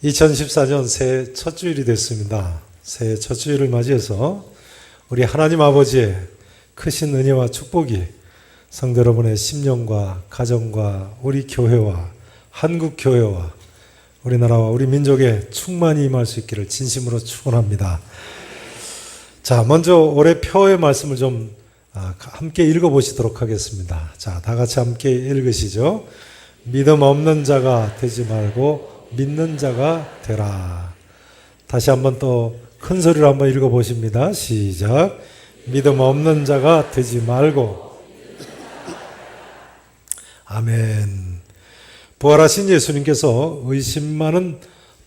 2014년 새해 첫 주일이 됐습니다. 새해 첫 주일을 맞이해서 우리 하나님 아버지의 크신 은혜와 축복이 성도 여러분의 심령과 가정과 우리 교회와 한국 교회와 우리나라와 우리 민족에 충만히 임할 수 있기를 진심으로 축원합니다. 자, 먼저 올해 표의 말씀을 좀 함께 읽어보시도록 하겠습니다. 자, 다 같이 함께 읽으시죠. 믿음 없는 자가 되지 말고 믿는 자가 되라. 다시 한번 또 큰 소리로 한번 읽어보십니다. 시작. 믿음 없는 자가 되지 말고. 아멘. 부활하신 예수님께서 의심 많은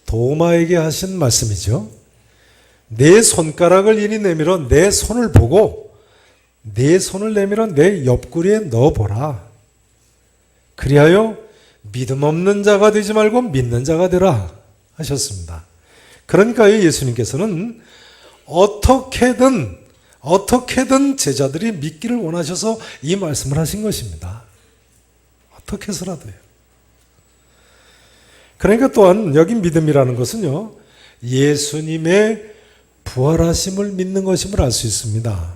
도마에게 하신 말씀이죠. 내 손가락을 이리 내밀어 내 손을 보고 내 손을 내밀어 내 옆구리에 넣어보라. 그리하여 믿음 없는 자가 되지 말고 믿는 자가 되라 하셨습니다. 그러니까 예수님께서는 어떻게든 제자들이 믿기를 원하셔서 이 말씀을 하신 것입니다. 어떻게 해서라도요. 그러니까 또한 여기 믿음이라는 것은요, 예수님의 부활하심을 믿는 것임을 알 수 있습니다.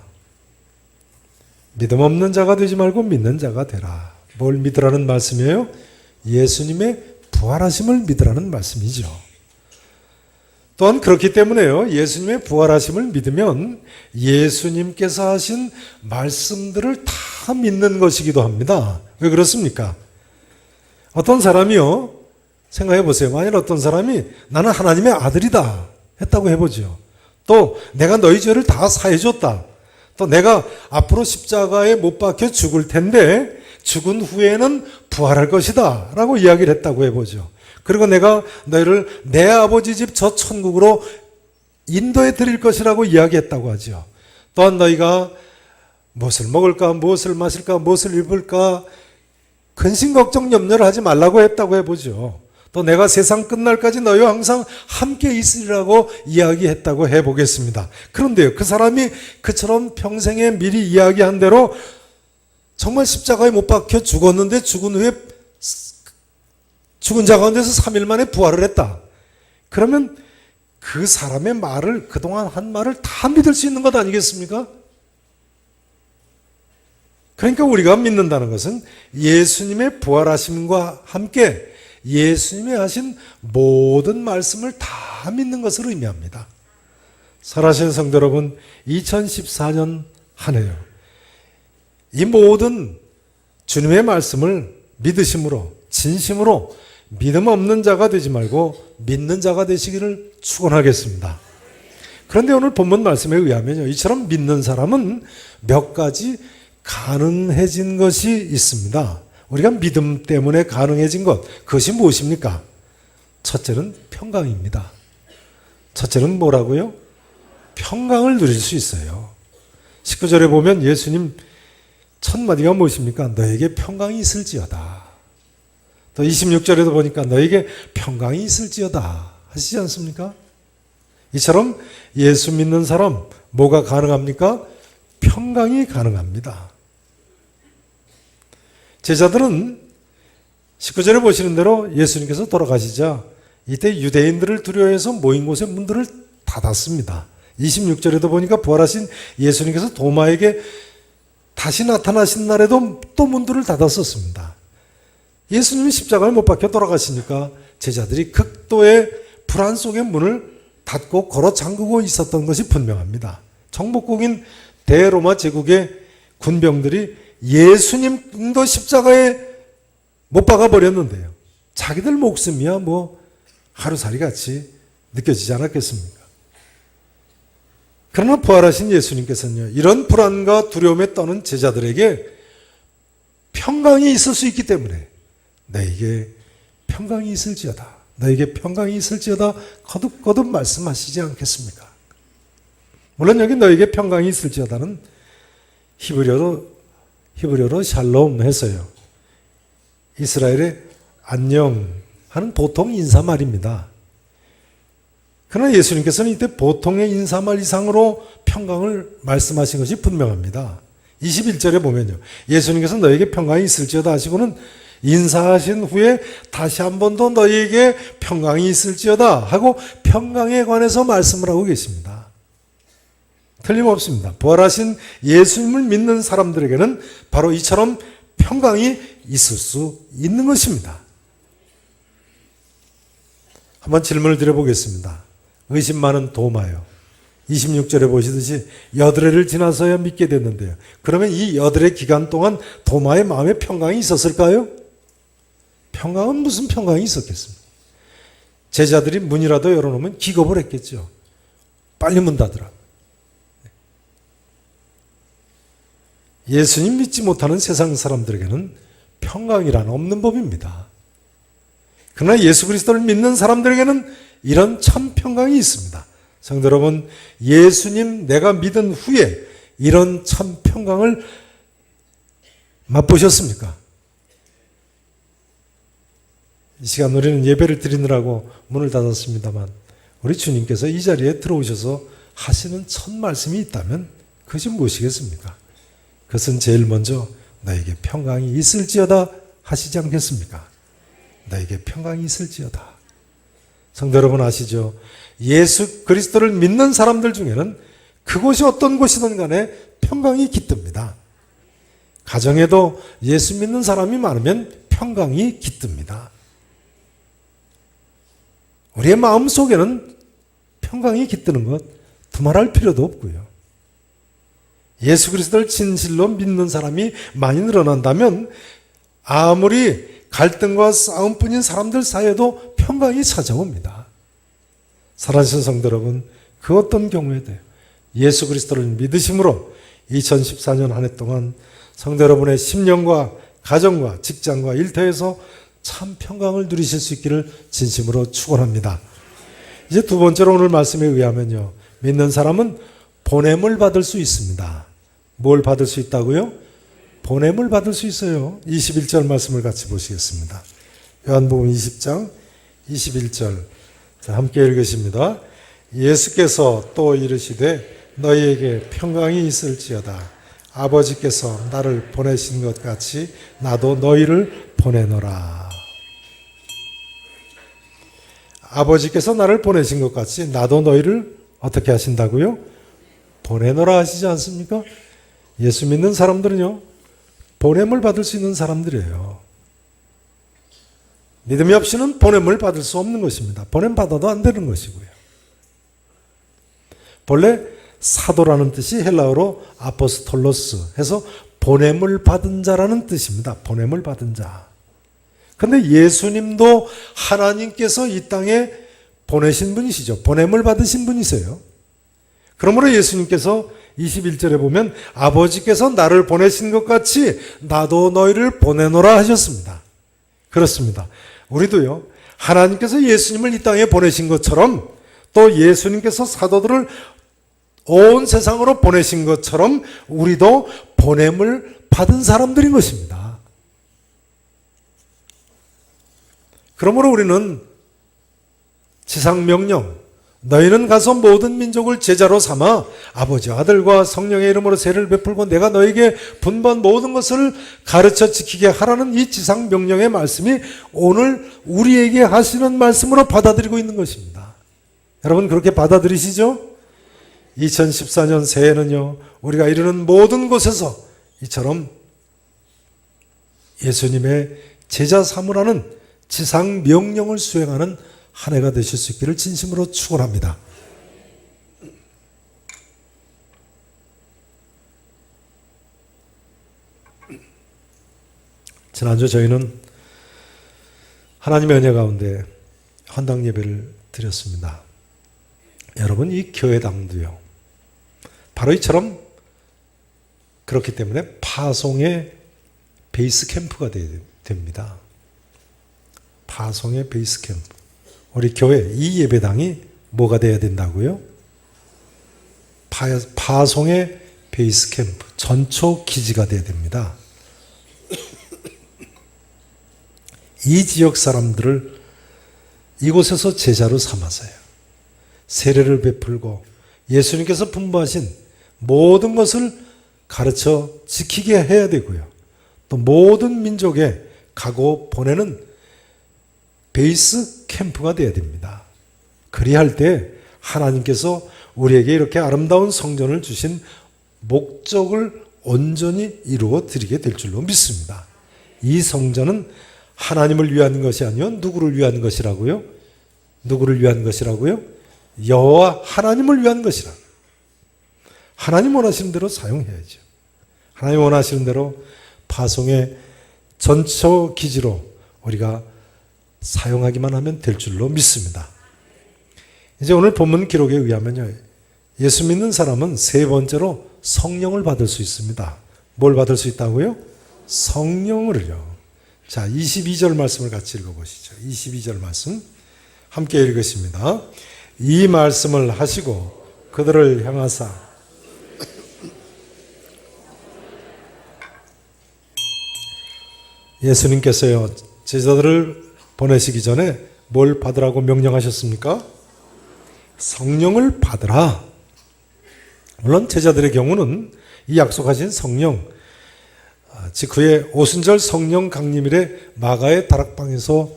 믿음 없는 자가 되지 말고 믿는 자가 되라. 뭘 믿으라는 말씀이에요? 예수님의 부활하심을 믿으라는 말씀이죠. 또한 그렇기 때문에요, 예수님의 부활하심을 믿으면 예수님께서 하신 말씀들을 다 믿는 것이기도 합니다. 왜 그렇습니까? 어떤 사람이요, 생각해 보세요. 만일 어떤 사람이 나는 하나님의 아들이다 했다고 해보죠. 또 내가 너희 죄를 다 사해줬다. 또 내가 앞으로 십자가에 못 박혀 죽을 텐데 죽은 후에는 부활할 것이다 라고 이야기를 했다고 해보죠. 그리고 내가 너희를 내 아버지 집 저 천국으로 인도해 드릴 것이라고 이야기했다고 하죠. 또한 너희가 무엇을 먹을까, 무엇을 마실까, 무엇을 입을까 근심 걱정 염려를 하지 말라고 했다고 해보죠. 또 내가 세상 끝날까지 너희와 항상 함께 있으리라고 이야기했다고 해보겠습니다. 그런데요, 그 사람이 그처럼 평생에 미리 이야기한 대로 정말 십자가에 못 박혀 죽었는데 죽은 후에 죽은 자 가운데서 3일 만에 부활을 했다. 그러면 그 사람의 말을, 그동안 한 말을 다 믿을 수 있는 것 아니겠습니까? 그러니까 우리가 믿는다는 것은 예수님의 부활하심과 함께 예수님이 하신 모든 말씀을 다 믿는 것을 의미합니다. 살아계신 성도 여러분, 2014년 한 해요, 이 모든 주님의 말씀을 믿으심으로, 진심으로 믿음 없는 자가 되지 말고 믿는 자가 되시기를 축원하겠습니다. 그런데 오늘 본문 말씀에 의하면요, 이처럼 믿는 사람은 몇 가지 가능해진 것이 있습니다. 우리가 믿음 때문에 가능해진 것, 그것이 무엇입니까? 첫째는 평강입니다. 첫째는 뭐라고요? 평강을 누릴 수 있어요. 19절에 보면 예수님 첫 마디가 무엇입니까? 너에게 평강이 있을지어다. 또 26절에도 보니까 너에게 평강이 있을지어다 하시지 않습니까? 이처럼 예수 믿는 사람 뭐가 가능합니까? 평강이 가능합니다. 제자들은 19절에 보시는 대로 예수님께서 돌아가시자 이때 유대인들을 두려워해서 모인 곳의 문들을 닫았습니다. 26절에도 보니까 부활하신 예수님께서 도마에게 다시 나타나신 날에도 또 문들을 닫았었습니다. 예수님이 십자가에 못 박혀 돌아가시니까 제자들이 극도의 불안 속에 문을 닫고 걸어 잠그고 있었던 것이 분명합니다. 정복국인 대로마 제국의 군병들이 예수님도 십자가에 못 박아 버렸는데요, 자기들 목숨이야 뭐 하루살이 같이 느껴지지 않았겠습니까? 그러나 부활하신 예수님께서는요, 이런 불안과 두려움에 떠는 제자들에게 평강이 있을 수 있기 때문에 너에게 평강이 있을지어다, 너에게 평강이 있을지어다 거듭거듭 말씀하시지 않겠습니까? 물론 여기 너에게 평강이 있을지어다는 히브리어로 샬롬 했어요. 이스라엘의 안녕 하는 보통 인사말입니다. 그러나 예수님께서는 이때 보통의 인사말 이상으로 평강을 말씀하신 것이 분명합니다. 21절에 보면요, 예수님께서 너에게 평강이 있을지어다 하시고는 인사하신 후에 다시 한 번 더 너희에게 평강이 있을지어다 하고 평강에 관해서 말씀을 하고 계십니다. 틀림없습니다. 부활하신 예수님을 믿는 사람들에게는 바로 이처럼 평강이 있을 수 있는 것입니다. 한번 질문을 드려보겠습니다. 의심 많은 도마요. 26절에 보시듯이 여드레를 지나서야 믿게 됐는데요. 그러면 이 여드레 기간 동안 도마의 마음에 평강이 있었을까요? 평강은 무슨 평강이 있었겠습니까? 제자들이 문이라도 열어놓으면 기겁을 했겠죠. 빨리 문 닫으라. 예수님 믿지 못하는 세상 사람들에게는 평강이란 없는 법입니다. 그러나 예수 그리스도를 믿는 사람들에게는 이런 참 평강이 있습니다. 성도 여러분, 예수님 내가 믿은 후에 이런 참 평강을 맛보셨습니까? 이 시간 우리는 예배를 드리느라고 문을 닫았습니다만 우리 주님께서 이 자리에 들어오셔서 하시는 첫 말씀이 있다면 그것이 무엇이겠습니까? 그것은 제일 먼저 너에게 평강이 있을지어다 하시지 않겠습니까? 너에게 평강이 있을지어다. 성도 여러분 아시죠? 예수 그리스도를 믿는 사람들 중에는 그곳이 어떤 곳이든 간에 평강이 깃듭니다. 가정에도 예수 믿는 사람이 많으면 평강이 깃듭니다. 우리의 마음 속에는 평강이 깃드는 것 두말할 필요도 없고요. 예수 그리스도를 진실로 믿는 사람이 많이 늘어난다면 아무리 갈등과 싸움뿐인 사람들 사이에도 평강이 찾아옵니다. 사랑하시는 성도 여러분, 그 어떤 경우에도 예수 그리스도를 믿으심으로 2014년 한 해 동안 성도 여러분의 심령과 가정과 직장과 일터에서 참 평강을 누리실 수 있기를 진심으로 축원합니다. 이제 두 번째로 오늘 말씀에 의하면요, 믿는 사람은 보냄을 받을 수 있습니다. 뭘 받을 수 있다고요? 보냄을 받을 수 있어요. 21절 말씀을 같이 보시겠습니다. 요한복음 20장 21절. 자, 함께 읽으십니다. 예수께서 또 이르시되 너희에게 평강이 있을지어다. 아버지께서 나를 보내신 것 같이 나도 너희를 보내노라. 아버지께서 나를 보내신 것 같이 나도 너희를 어떻게 하신다고요? 보내노라 하시지 않습니까? 예수 믿는 사람들은요, 보냄을 받을 수 있는 사람들이에요. 믿음이 없이는 보냄을 받을 수 없는 것입니다. 보냄 받아도 안 되는 것이고요. 본래 사도라는 뜻이 헬라어로 아포스톨로스 해서 보냄을 받은 자라는 뜻입니다. 보냄을 받은 자. 그런데 예수님도 하나님께서 이 땅에 보내신 분이시죠. 보냄을 받으신 분이세요. 그러므로 예수님께서 21절에 보면 아버지께서 나를 보내신 것 같이 나도 너희를 보내노라 하셨습니다. 그렇습니다. 우리도요, 하나님께서 예수님을 이 땅에 보내신 것처럼 또 예수님께서 사도들을 온 세상으로 보내신 것처럼 우리도 보냄을 받은 사람들인 것입니다. 그러므로 우리는 지상명령, 너희는 가서 모든 민족을 제자로 삼아 아버지와 아들과 성령의 이름으로 세례를 베풀고 내가 너에게 분부한 모든 것을 가르쳐 지키게 하라는 이 지상명령의 말씀이 오늘 우리에게 하시는 말씀으로 받아들이고 있는 것입니다. 여러분 그렇게 받아들이시죠? 2014년 새해는요, 우리가 이르는 모든 곳에서 이처럼 예수님의 제자 삼으라는 지상 명령을 수행하는 한 해가 되실 수 있기를 진심으로 축원합니다. 지난주 저희는 하나님의 은혜 가운데 헌당 예배를 드렸습니다. 여러분 이 교회당도요, 바로 이처럼 그렇기 때문에 파송의 베이스 캠프가 됩니다. 파송의 베이스 캠프. 우리 교회 이 예배당이 뭐가 돼야 된다고요? 파송의 베이스 캠프, 전초 기지가 돼야 됩니다. 이 지역 사람들을 이곳에서 제자로 삼아서요, 세례를 베풀고 예수님께서 분부하신 모든 것을 가르쳐 지키게 해야 되고요. 또 모든 민족에 가고 보내는 베이스 캠프가 되어야 됩니다. 그리할 때 하나님께서 우리에게 이렇게 아름다운 성전을 주신 목적을 온전히 이루어 드리게 될 줄로 믿습니다. 이 성전은 하나님을 위한 것이 아니요 누구를 위한 것이라고요? 누구를 위한 것이라고요? 여호와 하나님을 위한 것이라. 하나님 원하시는 대로 사용해야죠. 하나님 원하시는 대로 파송의 전처 기지로 우리가 사용하기만 하면 될 줄로 믿습니다. 이제 오늘 본문 기록에 의하면요, 예수 믿는 사람은 세 번째로 성령을 받을 수 있습니다. 뭘 받을 수 있다고요? 성령을요. 자, 22절 말씀을 같이 읽어보시죠. 22절 말씀 함께 읽으십니다. 이 말씀을 하시고 그들을 향하사 예수님께서요, 제자들을 보내시기 전에 뭘 받으라고 명령하셨습니까? 성령을 받으라. 물론 제자들의 경우는 이 약속하신 성령, 직후에 오순절 성령 강림일에 마가의 다락방에서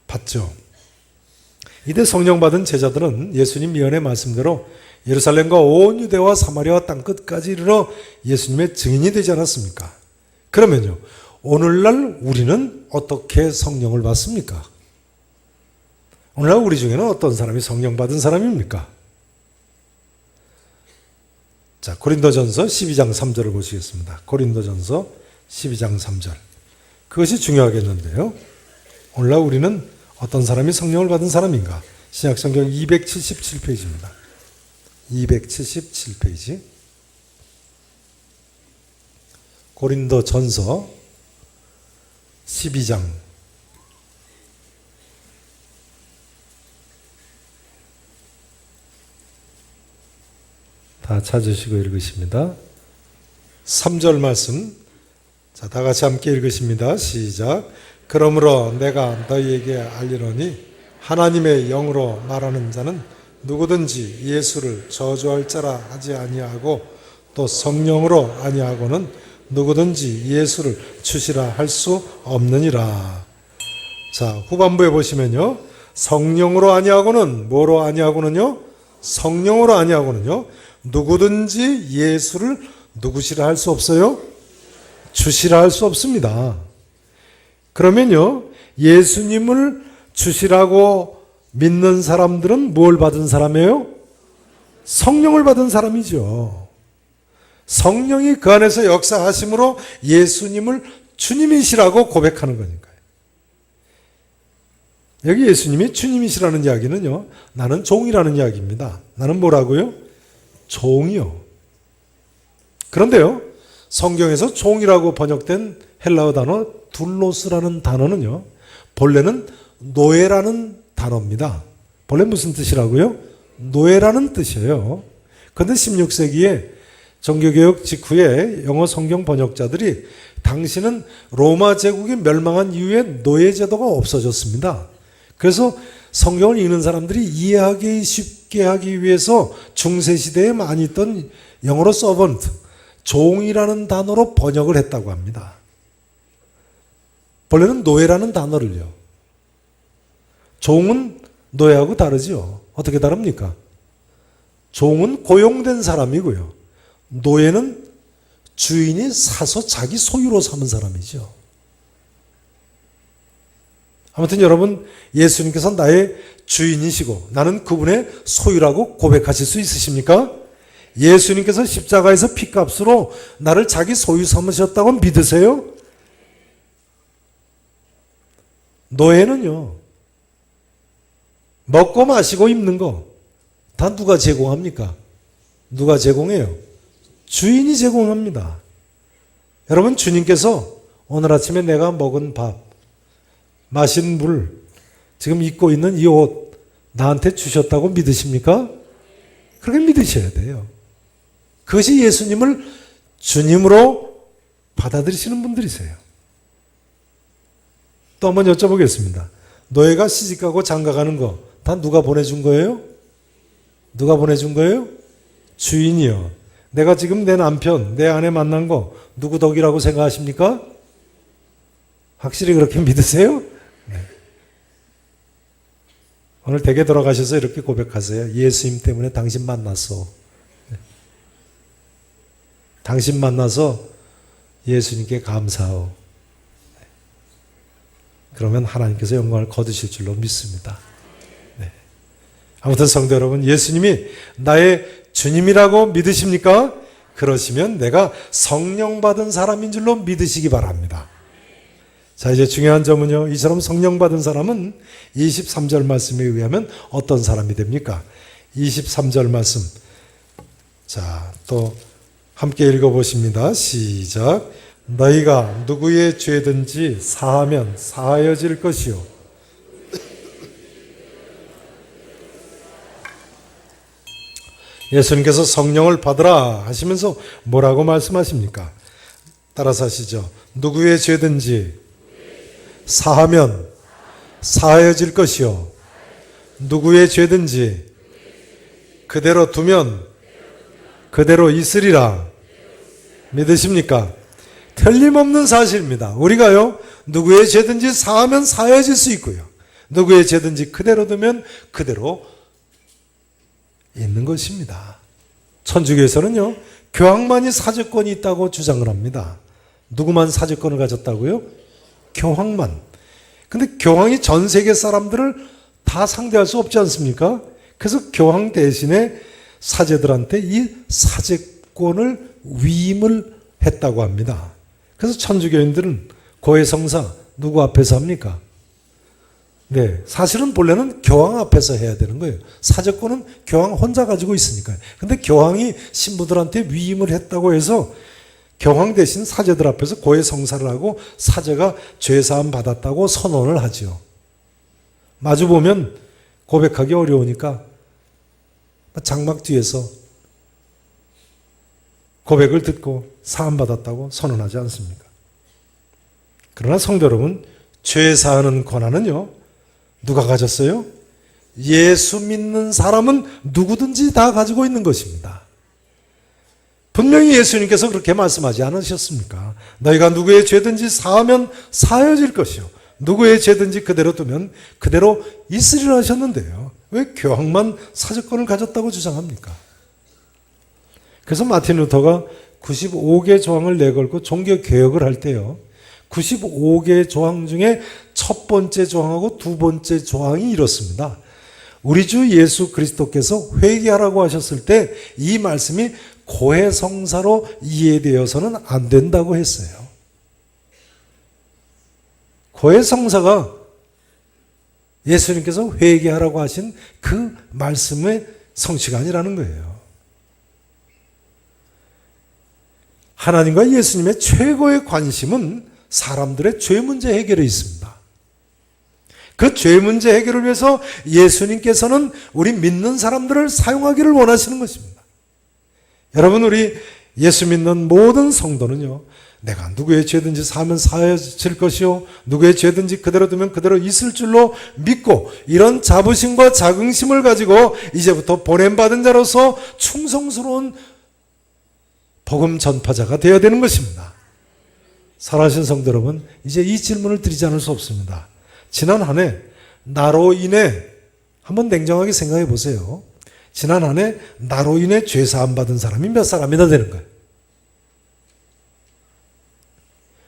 받죠. 이때 성령 받은 제자들은 예수님 예언의 말씀대로 예루살렘과 온 유대와 사마리아 땅끝까지 이르러 예수님의 증인이 되지 않았습니까? 그러면요, 오늘날 우리는 어떻게 성령을 받습니까? 오늘날 우리 중에는 어떤 사람이 성령 받은 사람입니까? 자, 고린도전서 12장 3절을 보시겠습니다. 고린도전서 12장 3절. 그것이 중요하겠는데요. 오늘날 우리는 어떤 사람이 성령을 받은 사람인가? 신약성경 277페이지입니다. 277페이지. 고린도전서 12장 다 찾으시고 읽으십니다. 3절 말씀, 자, 다 같이 함께 읽으십니다. 시작. 그러므로 내가 너희에게 알리노니 하나님의 영으로 말하는 자는 누구든지 예수를 저주할 자라 하지 아니하고 또 성령으로 아니하고는 누구든지 예수를 주시라 할 수 없느니라. 자, 후반부에 보시면요, 성령으로 아니하고는 뭐로 아니하고는요? 성령으로 아니하고는요, 누구든지 예수를 누구시라 할 수 없어요? 주시라 할 수 없습니다. 그러면요, 예수님을 주시라고 믿는 사람들은 뭘 받은 사람이에요? 성령을 받은 사람이죠. 성령이 그 안에서 역사하심으로 예수님을 주님이시라고 고백하는 거니까요. 여기 예수님이 주님이시라는 이야기는요, 나는 종이라는 이야기입니다. 나는 뭐라고요? 종이요. 그런데요, 성경에서 종이라고 번역된 헬라어 단어 둘로스라는 단어는요, 본래는 노예라는 단어입니다. 본래 무슨 뜻이라고요? 노예라는 뜻이에요. 그런데 16세기에 정교개혁 직후에 영어 성경 번역자들이 당시는 로마 제국이 멸망한 이후에 노예 제도가 없어졌습니다. 그래서 성경을 읽는 사람들이 이해하기 쉽게 하기 위해서 중세시대에 많이 있던 영어로 서번트, 종이라는 단어로 번역을 했다고 합니다. 본래는 노예라는 단어를요. 종은 노예하고 다르죠. 어떻게 다릅니까? 종은 고용된 사람이고요. 노예는 주인이 사서 자기 소유로 삼은 사람이죠. 아무튼 여러분, 예수님께서 나의 주인이시고 나는 그분의 소유라고 고백하실 수 있으십니까? 예수님께서 십자가에서 피값으로 나를 자기 소유 삼으셨다고 믿으세요? 노예는요, 먹고 마시고 입는 거 다 누가 제공합니까? 누가 제공해요? 주인이 제공합니다. 여러분, 주님께서 오늘 아침에 내가 먹은 밥, 마신 물, 지금 입고 있는 이 옷 나한테 주셨다고 믿으십니까? 그렇게 믿으셔야 돼요. 그것이 예수님을 주님으로 받아들이시는 분들이세요. 또 한번 여쭤보겠습니다. 노예가 시집가고 장가가는 거 다 누가 보내준 거예요? 누가 보내준 거예요? 주인이요. 내가 지금 내 남편, 내 아내 만난 거 누구 덕이라고 생각하십니까? 확실히 그렇게 믿으세요? 네. 오늘 댁에 돌아가셔서 이렇게 고백하세요. 예수님 때문에 당신 만났어. 네. 당신 만나서 예수님께 감사하오. 네. 그러면 하나님께서 영광을 거두실 줄로 믿습니다. 네. 아무튼 성도 여러분, 예수님이 나의 주님이라고 믿으십니까? 그러시면 내가 성령 받은 사람인 줄로 믿으시기 바랍니다. 자, 이제 중요한 점은요, 이처럼 성령 받은 사람은 23절 말씀에 의하면 어떤 사람이 됩니까? 23절 말씀. 자, 또 함께 읽어보십니다. 시작. 너희가 누구의 죄든지 사하면 사하여질 것이요. 예수님께서 성령을 받으라 하시면서 뭐라고 말씀하십니까? 따라서 하시죠. 누구의 죄든지 사하면 사하여질 것이요. 누구의 죄든지 그대로 두면 그대로 있으리라. 믿으십니까? 틀림없는 사실입니다. 우리가요, 누구의 죄든지 사하면 사하여질 수 있고요. 누구의 죄든지 그대로 두면 그대로 있는 것입니다. 천주교에서는요, 교황만이 사죄권이 있다고 주장을 합니다. 누구만 사죄권을 가졌다고요? 교황만. 근데 교황이 전 세계 사람들을 다 상대할 수 없지 않습니까? 그래서 교황 대신에 사제들한테 이 사죄권을 위임을 했다고 합니다. 그래서 천주교인들은 고해성사 누구 앞에서 합니까? 네, 사실은 본래는 교황 앞에서 해야 되는 거예요. 사죄권은 교황 혼자 가지고 있으니까요. 근데 교황이 신부들한테 위임을 했다고 해서 교황 대신 사제들 앞에서 고해성사를 하고 사제가 죄사함 받았다고 선언을 하죠. 마주보면 고백하기 어려우니까 장막 뒤에서 고백을 듣고 사함 받았다고 선언하지 않습니까? 그러나 성도 여러분, 죄사하는 권한은요, 누가 가졌어요? 예수 믿는 사람은 누구든지 다 가지고 있는 것입니다. 분명히 예수님께서 그렇게 말씀하지 않으셨습니까? 너희가 누구의 죄든지 사하면 사하여질 것이요. 누구의 죄든지 그대로 두면 그대로 있으리라 하셨는데요. 왜 교황만 사죄권을 가졌다고 주장합니까? 그래서 마틴 루터가 95개 조항을 내걸고 종교개혁을 할 때요, 95개 조항 중에 첫 번째 조항하고 두 번째 조항이 이렇습니다. 우리 주 예수 그리스도께서 회개하라고 하셨을 때 이 말씀이 고해성사로 이해되어서는 안 된다고 했어요. 고해성사가 예수님께서 회개하라고 하신 그 말씀의 성취가 아니라는 거예요. 하나님과 예수님의 최고의 관심은 사람들의 죄 문제 해결에 있습니다. 그 죄 문제 해결을 위해서 예수님께서는 우리 믿는 사람들을 사용하기를 원하시는 것입니다. 여러분, 우리 예수 믿는 모든 성도는요, 내가 누구의 죄든지 사하면 사하여질 것이요, 누구의 죄든지 그대로 두면 그대로 있을 줄로 믿고, 이런 자부심과 자긍심을 가지고 이제부터 보냄받은 자로서 충성스러운 복음 전파자가 되어야 되는 것입니다. 사랑하신 성도 여러분, 이제 이 질문을 드리지 않을 수 없습니다. 지난 한 해 나로 인해, 한번 냉정하게 생각해 보세요. 지난 한 해 나로 인해 죄사함 받은 사람이 몇 사람이나 되는 거예요?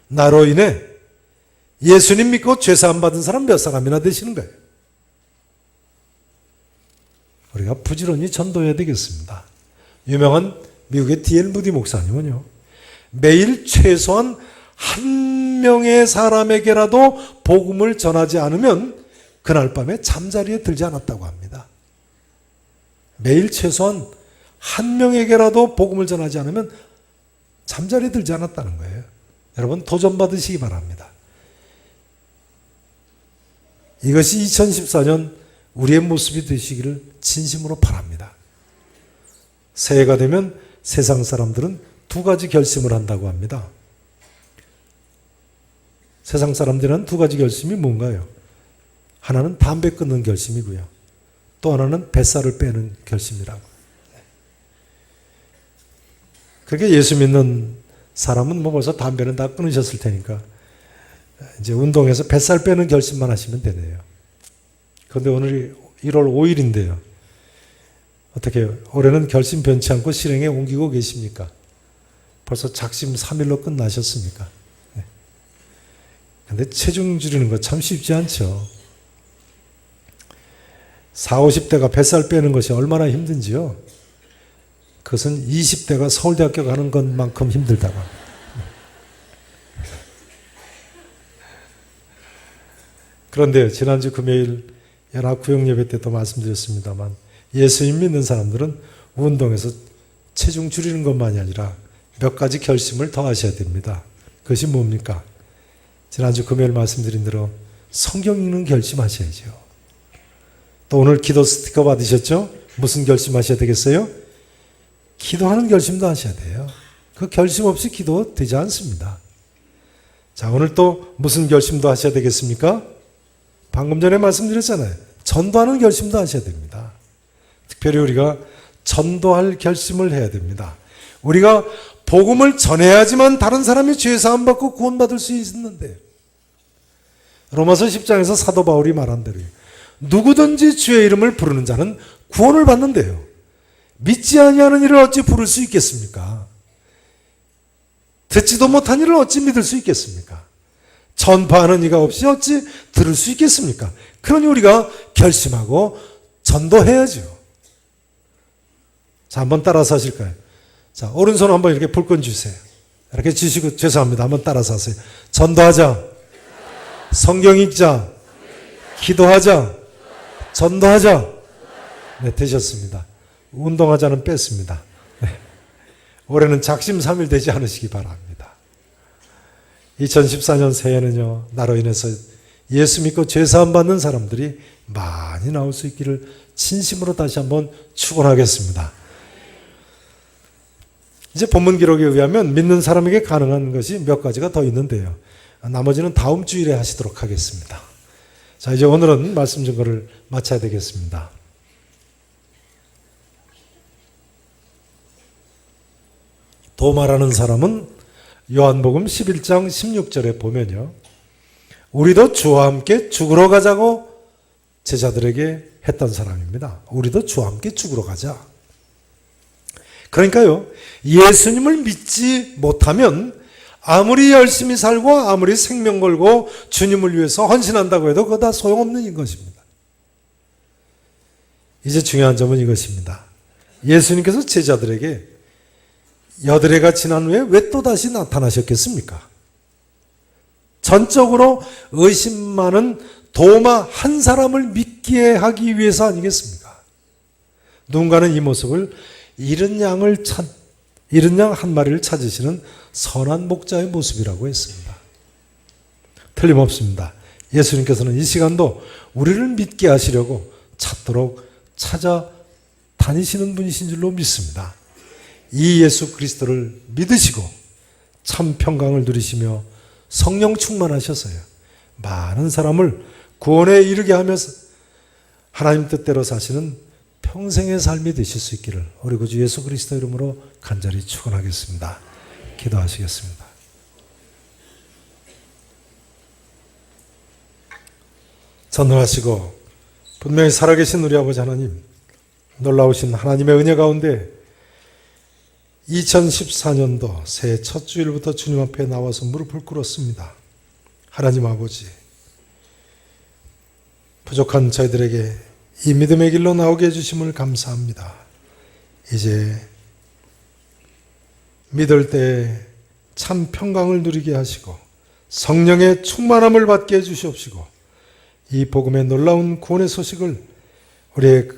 나로 인해 예수님 믿고 죄사함 받은 사람 몇 사람이나 되시는 거예요? 우리가 부지런히 전도해야 되겠습니다. 유명한 미국의 D.L. 무디 목사님은요, 매일 최소한 한 명의 사람에게라도 복음을 전하지 않으면 그날 밤에 잠자리에 들지 않았다고 합니다. 매일 최소한 한 명에게라도 복음을 전하지 않으면 잠자리에 들지 않았다는 거예요. 여러분, 도전 받으시기 바랍니다. 이것이 2014년 우리의 모습이 되시기를 진심으로 바랍니다. 새해가 되면 세상 사람들은 두 가지 결심을 한다고 합니다. 세상 사람들은 두 가지 결심이 뭔가요? 하나는 담배 끊는 결심이고요, 또 하나는 뱃살을 빼는 결심이라고. 그렇게 예수 믿는 사람은 뭐 벌써 담배는 다 끊으셨을 테니까 이제 운동해서 뱃살 빼는 결심만 하시면 되네요. 그런데 오늘이 1월 5일인데요. 어떻게 올해는 결심 변치 않고 실행에 옮기고 계십니까? 벌써 작심 3일로 끝나셨습니까? 네. 근데 체중 줄이는 거 참 쉽지 않죠. 40, 50대가 뱃살 빼는 것이 얼마나 힘든지요. 그것은 20대가 서울대학교 가는 것만큼 힘들다고 합니다. 그런데요, 지난주 금요일 연합구역예배 때도 말씀드렸습니다만 예수님 믿는 사람들은 운동에서 체중 줄이는 것만이 아니라 몇 가지 결심을 더 하셔야 됩니다. 그것이 뭡니까? 지난주 금요일 말씀드린 대로 성경 읽는 결심하셔야죠. 또 오늘 기도 스티커 받으셨죠? 무슨 결심하셔야 되겠어요? 기도하는 결심도 하셔야 돼요. 그 결심 없이 기도 되지 않습니다. 자, 오늘 또 무슨 결심도 하셔야 되겠습니까? 방금 전에 말씀드렸잖아요. 전도하는 결심도 하셔야 됩니다. 특별히 우리가 전도할 결심을 해야 됩니다. 우리가 복음을 전해야지만 다른 사람이 죄 사함 받고 구원받을 수 있는데, 로마서 10장에서 사도 바울이 말한 대로 누구든지 주의 이름을 부르는 자는 구원을 받는데요. 믿지 아니하는 이를 어찌 부를 수 있겠습니까? 듣지도 못한 이를 어찌 믿을 수 있겠습니까? 전파하는 이가 없이 어찌 들을 수 있겠습니까? 그러니 우리가 결심하고 전도해야죠. 자, 한번 따라서 하실까요? 자, 오른손 한번 이렇게 불끈 주세요. 이렇게 주시고, 죄송합니다. 한번 따라서 하세요. 전도하자. 성경 읽자. 기도하자. 전도하자. 네, 되셨습니다. 운동하자는 뺐습니다. 네. 올해는 작심 3일 되지 않으시기 바랍니다. 2014년 새해는요, 나로 인해서 예수 믿고 죄사함 받는 사람들이 많이 나올 수 있기를 진심으로 다시 한번 축원하겠습니다. 이제 본문 기록에 의하면 믿는 사람에게 가능한 것이 몇 가지가 더 있는데요. 나머지는 다음 주일에 하시도록 하겠습니다. 자, 이제 오늘은 말씀 증거를 마쳐야 되겠습니다. 도마라는 사람은 요한복음 11장 16절에 보면요, 우리도 주와 함께 죽으러 가자고 제자들에게 했던 사람입니다. 우리도 주와 함께 죽으러 가자. 그러니까요, 예수님을 믿지 못하면 아무리 열심히 살고 아무리 생명 걸고 주님을 위해서 헌신한다고 해도 그거 다 소용없는 것입니다. 이제 중요한 점은 이것입니다. 예수님께서 제자들에게 8해가 지난 후에 왜 또다시 나타나셨겠습니까? 전적으로 의심 많은 도마 한 사람을 믿게 하기 위해서 아니겠습니까? 누군가는 이 모습을 잃은 양 한 마리를 찾으시는 선한 목자의 모습이라고 했습니다. 틀림없습니다. 예수님께서는 이 시간도 우리를 믿게 하시려고 찾도록 찾아다니시는 분이신 줄로 믿습니다. 이 예수 그리스도를 믿으시고 참 평강을 누리시며 성령 충만하셔서요, 많은 사람을 구원에 이르게 하면서 하나님 뜻대로 사시는 평생의 삶이 되실 수 있기를 우리 구주 예수 그리스도 이름으로 간절히 축원하겠습니다. 기도하시겠습니다. 전능하시고 분명히 살아계신 우리 아버지 하나님, 놀라우신 하나님의 은혜 가운데 2014년도 새해 첫 주일부터 주님 앞에 나와서 무릎을 꿇었습니다. 하나님 아버지, 부족한 저희들에게 이 믿음의 길로 나오게 해주심을 감사합니다. 이제 믿을 때 참 평강을 누리게 하시고 성령의 충만함을 받게 해주시옵시고 이 복음의 놀라운 구원의 소식을 우리의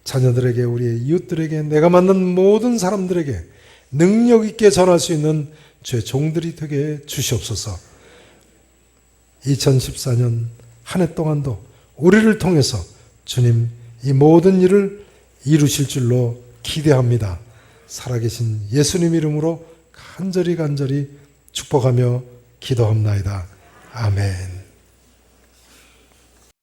자녀들에게, 우리의 이웃들에게, 내가 만난 모든 사람들에게 능력 있게 전할 수 있는 주의 종들이 되게 주시옵소서. 2014년 한 해 동안도 우리를 통해서 주님 이 모든 일을 이루실 줄로 기대합니다. 살아계신 예수님 이름으로 간절히 축복하며 기도합나이다. 아멘.